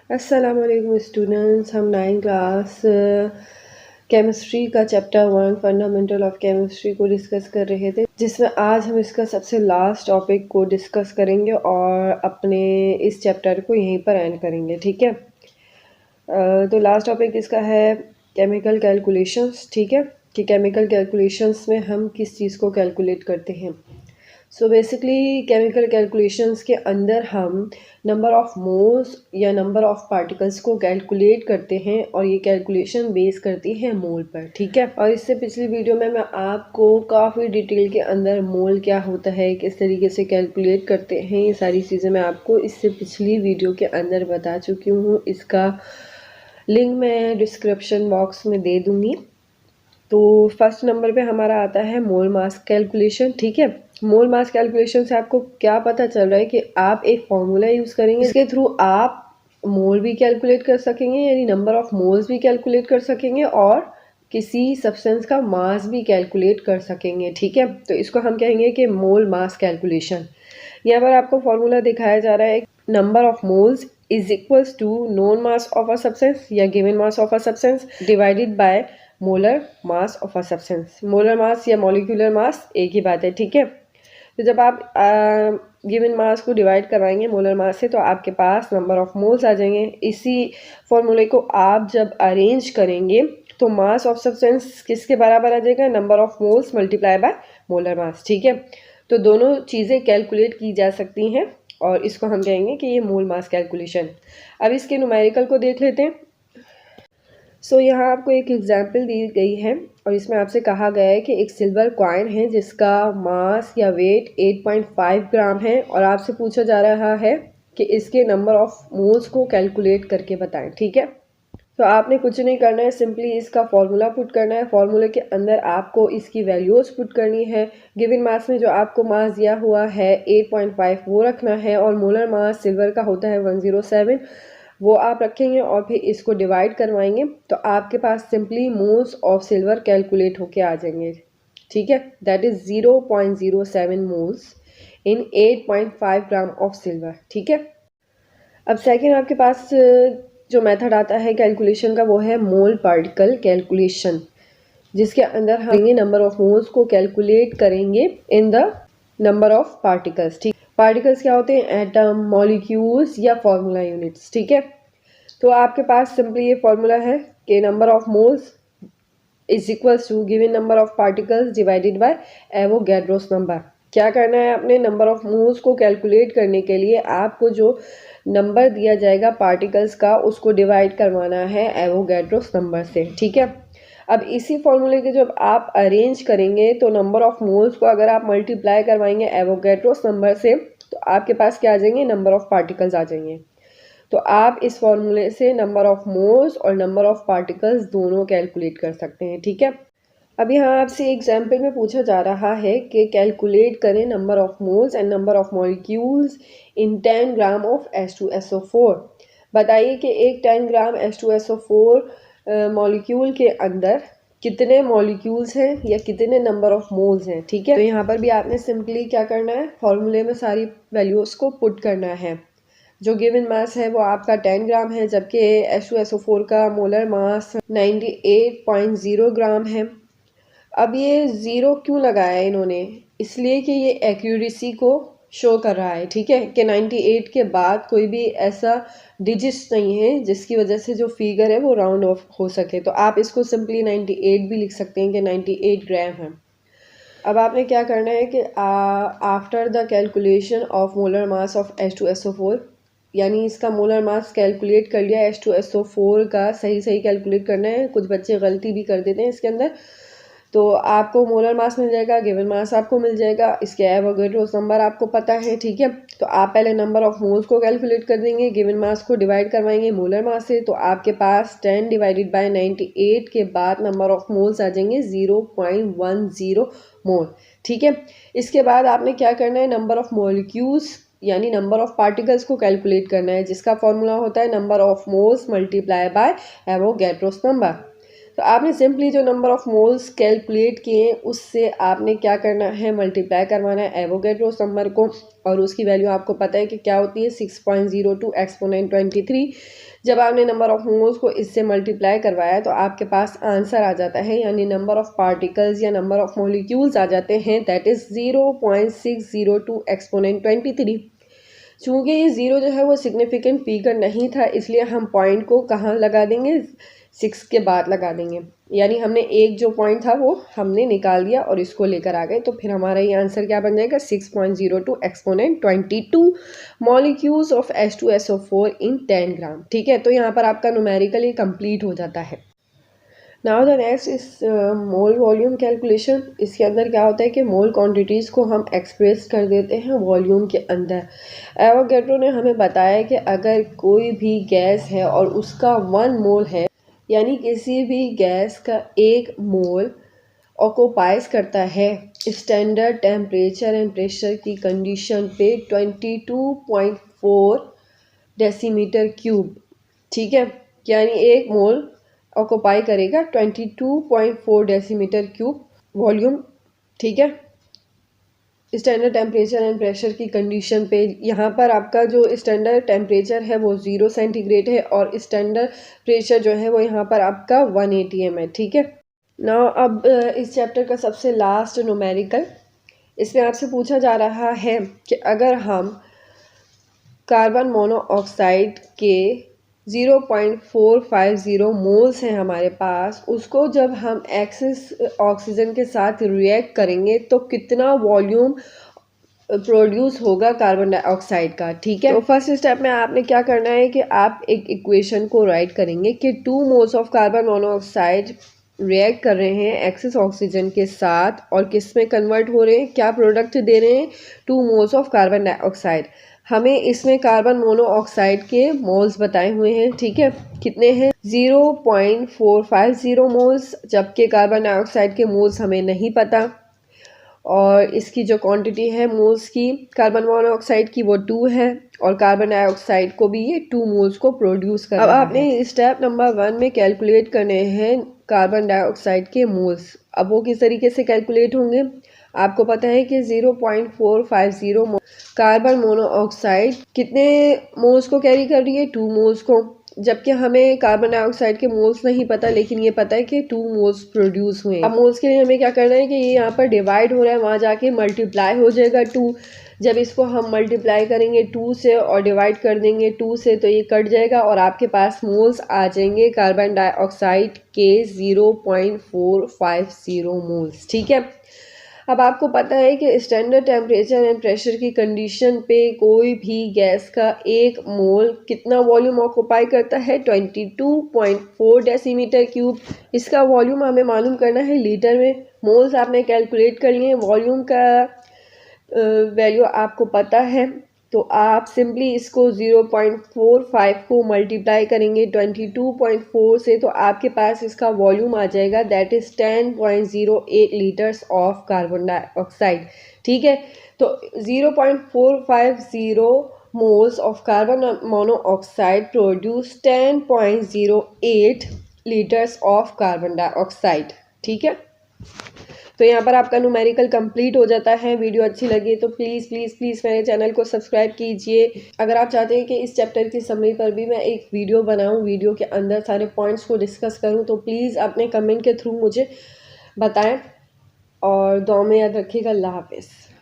अस्सलाम वालेकुम स्टूडेंट्स। हम 9 क्लास केमिस्ट्री का चैप्टर 1 फंडामेंटल ऑफ केमिस्ट्री को डिस्कस कर रहे थे, जिसमें आज हम इसका सबसे लास्ट टॉपिक को डिस्कस करेंगे और अपने इस चैप्टर को यहीं पर एंड करेंगे। ठीक है, तो लास्ट टॉपिक इसका है केमिकल कैलकुलेशंस। ठीक है, कि केमिकल कैलकुलेशंस में हम किस चीज़ को कैलकुलेट करते हैं। सो बेसिकली केमिकल कैलकुलेशंस के अंदर हम नंबर ऑफ़ मोल्स या नंबर ऑफ़ पार्टिकल्स को कैलकुलेट करते हैं और ये कैलकुलेशन बेस करती है मोल पर। ठीक है, और इससे पिछली वीडियो में मैं आपको काफ़ी डिटेल के अंदर मोल क्या होता है, किस तरीके से कैलकुलेट करते हैं, ये सारी चीज़ें मैं आपको इससे पिछली वीडियो के अंदर बता चुकी हूँ। इसका लिंक मैं डिस्क्रिप्शन बॉक्स में दे दूँगी। तो फर्स्ट नंबर पे हमारा आता है मोल मास कैलकुलेशन। ठीक है, मोल मास कैलकुलेशन से आपको क्या पता चल रहा है कि आप एक फॉर्मूला यूज़ करेंगे, इसके थ्रू आप मोल भी कैलकुलेट कर सकेंगे, यानी नंबर ऑफ मोल्स भी कैलकुलेट कर सकेंगे और किसी सब्सटेंस का मास भी कैलकुलेट कर सकेंगे। ठीक है, तो इसको हम कहेंगे कि मोल मास कैलकुलेशन। यहाँ पर आपको फॉर्मूला दिखाया जा रहा है, number of moles is equals to known mass of a substance या given mass of a substance divided by molar mass of a substance. Molar mass या मॉलिक्यूलर मास एक ही बात है। ठीक है, तो जब आप गिवन मास को डिवाइड करवाएंगे मोलर मास से तो आपके पास नंबर ऑफ मोल्स आ जाएंगे। इसी फॉर्मूले को आप जब अरेंज करेंगे तो मास ऑफ सब्सटेंस किसके बराबर आ जाएगा, number of moles multiply by molar मास। ठीक है, तो दोनों चीज़ें कैलकुलेट की जा सकती हैं और इसको हम कहेंगे कि ये मोल मास कैलकुलेशन। अब इसके न्यूमेरिकल को देख लेते हैं। सो यहाँ आपको एक एग्जाम्पल दी गई है और इसमें आपसे कहा गया है कि एक सिल्वर कॉइन है जिसका मास या वेट 8.5 ग्राम है और आपसे पूछा जा रहा है कि इसके नंबर ऑफ मोल्स को कैलकुलेट करके बताएं। ठीक है, तो आपने कुछ नहीं करना है, सिंपली इसका फॉर्मूला पुट करना है। फॉर्मूले के अंदर आपको इसकी वैल्यूज पुट करनी है। गिवन मास में जो आपको मास दिया हुआ है 8.5 वो रखना है और मोलर मास सिल्वर का होता है 107, वो आप रखेंगे और फिर इसको डिवाइड करवाएंगे तो आपके पास simply moles of silver calculate होके आ जाएंगे। ठीक है, that is 0.07 moles in 8.5 gram of silver. ठीक है, अब सेकेंड आपके पास जो मेथड आता है कैलकुलेशन का वो है मोल पार्टिकल कैलकुलेशन, जिसके अंदर हम नंबर ऑफ मोल्स को कैलकुलेट करेंगे in the number of particles. ठीक, पार्टिकल्स क्या होते हैं, एटम, मॉलिक्यूल्स या फॉर्मूला यूनिट्स। ठीक है, तो आपके पास सिंपली ये फॉर्मूला है कि number of moles is equals to given number of particles divided by Avogadro's number. क्या करना है, अपने नंबर ऑफ मोल्स को कैलकुलेट करने के लिए आपको जो नंबर दिया जाएगा पार्टिकल्स का उसको डिवाइड करवाना है एवोगैड्रोस नंबर से। ठीक है, अब इसी फॉर्मूले के जब आप अरेंज करेंगे तो नंबर ऑफ मोल्स को अगर आप मल्टीप्लाई करवाएंगे एवोगैड्रोस नंबर से तो आपके पास क्या आ जाएंगे, नंबर ऑफ पार्टिकल्स आ जाएंगे। तो आप इस फॉर्मूले से नंबर ऑफ मोल्स और नंबर ऑफ पार्टिकल्स दोनों कैलकुलेट कर सकते हैं। ठीक है, अब यहाँ आपसे एग्जाम्पल में पूछा जा रहा है कि कैलकुलेट करें number of moles and number of molecules in 10 gram of H2SO4। बताइए कि एक 10 ग्राम H2SO4 मॉलिक्यूल के अंदर कितने मॉलिक्यूल्स हैं या कितने नंबर ऑफ मोल्स हैं। ठीक है, तो यहाँ पर भी आपने सिंपली क्या करना है, फॉर्मूले में सारी वैल्यूज़ को पुट करना है। जो गिवन मास है वो आपका 10 ग्राम है, जबकि H2SO4 का मोलर मास 98.0 ग्राम है। अब ये ज़ीरो क्यों लगाया है इन्होंने, इसलिए कि ये एक्यूरेसी को शो कर रहा है। ठीक है, कि 98 के बाद कोई भी ऐसा डिजिट्स नहीं है जिसकी वजह से जो फिगर है वो राउंड ऑफ हो सके। तो आप इसको सिंपली 98 भी लिख सकते हैं कि 98 ग्राम है। अब आपने क्या करना है कि after the calculation of molar mass of H2SO4, यानी इसका मोलर मास कैलकुलेट कर लिया H2SO4 का, सही सही कैलकुलेट करना है, कुछ बच्चे गलती भी कर देते हैं इसके अंदर। तो आपको मोलर मास मिल जाएगा, गिवन मास आपको मिल जाएगा, इसके एवोगैड्रोस नंबर आपको पता है। ठीक है, तो आप पहले नंबर ऑफ मोल्स को कैलकुलेट कर देंगे, गिवन मास को डिवाइड करवाएंगे मोलर मास से, तो आपके पास 10 डिवाइडेड बाय 98 के बाद नंबर ऑफ मोल्स आ जाएंगे 0.10 मोल। ठीक है, इसके बाद आपने क्या करना है, नंबर ऑफ मॉलिक्यूल्स यानी नंबर ऑफ पार्टिकल्स को कैलकुलेट करना है, जिसका फॉर्मूला होता है number of moles multiply by Avogadro's number. तो आपने सिंपली जो नंबर ऑफ मोल्स कैलकुलेट किए उससे आपने क्या करना है, मल्टीप्लाई करवाना है एवोगैड्रोस नंबर को, और उसकी वैल्यू आपको पता है कि क्या होती है 6.02 एक्सपोनेंट 23। जब आपने नंबर ऑफ मोल्स को इससे मल्टीप्लाई करवाया तो आपके पास आंसर आ जाता है, यानी नंबर ऑफ पार्टिकल्स या नंबर ऑफ मॉलिक्यूल्स आ जाते हैं, दैट इज़ 0.602 एक्सपोनेंट 23। चूँकि ये ज़ीरो जो है वो सिग्निफिकेंट फिगर नहीं था, इसलिए हम पॉइंट को कहाँ लगा देंगे, 6 के बाद लगा देंगे, यानी हमने एक जो पॉइंट था वो हमने निकाल दिया और इसको लेकर आ गए, तो फिर हमारा ये आंसर क्या बन जाएगा 6.02 एक्सपोनेंट 22 मॉलिक्यूल्स ऑफ H2SO4 इन 10 ग्राम। ठीक है, तो यहाँ पर आपका न्यूमेरिकली कंप्लीट हो जाता है। नाउ द नेक्स्ट इस मोल वॉल्यूम कैलकुलेशन। इसके अंदर क्या होता है कि मोल क्वांटिटीज़ को हम एक्सप्रेस कर देते हैं वॉल्यूम के अंदर। एवोगैड्रो ने हमें बताया कि अगर कोई भी गैस है और उसका 1 मोल है, यानी किसी भी गैस का 1 मोल ऑक्यूपाइज करता है स्टैंडर्ड टेम्परेचर एंड प्रेशर की कंडीशन पे 22.4 डेसीमीटर क्यूब। ठीक है, यानी 1 मोल ऑक्यूपाई करेगा 22.4 डेसीमीटर क्यूब वॉल्यूम। ठीक है, स्टैंडर्ड टेम्परेचर एंड प्रेशर की कंडीशन पे यहाँ पर आपका जो स्टैंडर्ड टेम्परेचर है वो 0 सेंटीग्रेड है और स्टैंडर्ड प्रेशर जो है वो यहाँ पर आपका 1 atm है। ठीक है, ना अब इस चैप्टर का सबसे लास्ट न्यूमेरिकल, इसमें आपसे पूछा जा रहा है कि अगर हम कार्बन मोनोऑक्साइड के 0.450 मोल्स हैं हमारे पास, उसको जब हम एक्सेस ऑक्सीजन के साथ रिएक्ट करेंगे तो कितना वॉल्यूम प्रोड्यूस होगा कार्बन डाइऑक्साइड का। ठीक है, तो फर्स्ट स्टेप में आपने क्या करना है कि आप एक इक्वेशन को राइट करेंगे कि 2 moles of carbon monoxide react कर रहे हैं एक्सेस ऑक्सीजन के साथ और किस में कन्वर्ट हो रहे हैं, क्या प्रोडक्ट दे रहे हैं, 2 मोल्स ऑफ कार्बन डाइऑक्साइड। हमें इसमें कार्बन मोनोऑक्साइड के मोल्स बताए हुए हैं। ठीक है, कितने हैं 0.450 मोल्स, जबकि कार्बन डाइऑक्साइड के मोल्स हमें नहीं पता, और इसकी जो क्वांटिटी है मोल्स की कार्बन मोनोऑक्साइड की वो 2 है, और कार्बन डाइऑक्साइड को भी ये 2 मोल्स को प्रोड्यूस कर रहा है। अब आपने स्टेप नंबर 1 में कैलकुलेट करने हैं कार्बन डाइऑक्साइड के मोल्स। अब वो किस तरीके से कैलकुलेट होंगे, आपको पता है कि 0.450 कार्बन मोनोऑक्साइड कितने मोल्स को कैरी कर रही है, 2 मोल्स को, जबकि हमें कार्बन डाइऑक्साइड के मोल्स नहीं पता, लेकिन ये पता है कि 2 मोल्स प्रोड्यूस हुए। अब मोल्स के लिए हमें क्या करना है कि ये यहाँ पर डिवाइड हो रहा है, वहाँ जाके मल्टीप्लाई हो जाएगा 2। जब इसको हम मल्टीप्लाई करेंगे 2 से और डिवाइड कर देंगे 2 से तो ये कट जाएगा और आपके पास मोल्स आ जाएंगे कार्बन डाइऑक्साइड के 0.450 मोल्स। ठीक है, अब आपको पता है कि स्टैंडर्ड टेम्परेचर एंड प्रेशर की कंडीशन पे कोई भी गैस का 1 मोल कितना वॉल्यूम ऑक्यूपाई करता है 22.4 डेसीमीटर क्यूब। इसका वॉल्यूम हमें मालूम करना है लीटर में, मोल्स आपने कैलकुलेट कर लिए, वॉल्यूम का वैल्यू आपको पता है, तो आप सिंपली इसको 0.45 को मल्टीप्लाई करेंगे 22.4 से, तो आपके पास इसका वॉल्यूम आ जाएगा, that is 10.08 litres of carbon dioxide. ठीक है, तो 0.450 moles of carbon monoxide produce 10.08 litres of carbon dioxide. ठीक है, तो यहाँ पर आपका न्यूमेरिकल कंप्लीट हो जाता है। वीडियो अच्छी लगी तो प्लीज़ प्लीज़ प्लीज़ मेरे चैनल को सब्सक्राइब कीजिए। अगर आप चाहते हैं कि इस चैप्टर की समरी पर भी मैं एक वीडियो बनाऊँ, वीडियो के अंदर सारे पॉइंट्स को डिस्कस करूँ, तो प्लीज़ अपने कमेंट के थ्रू मुझे बताएं और दुआ में याद रखिएगा। अल्लाह हाफिज़।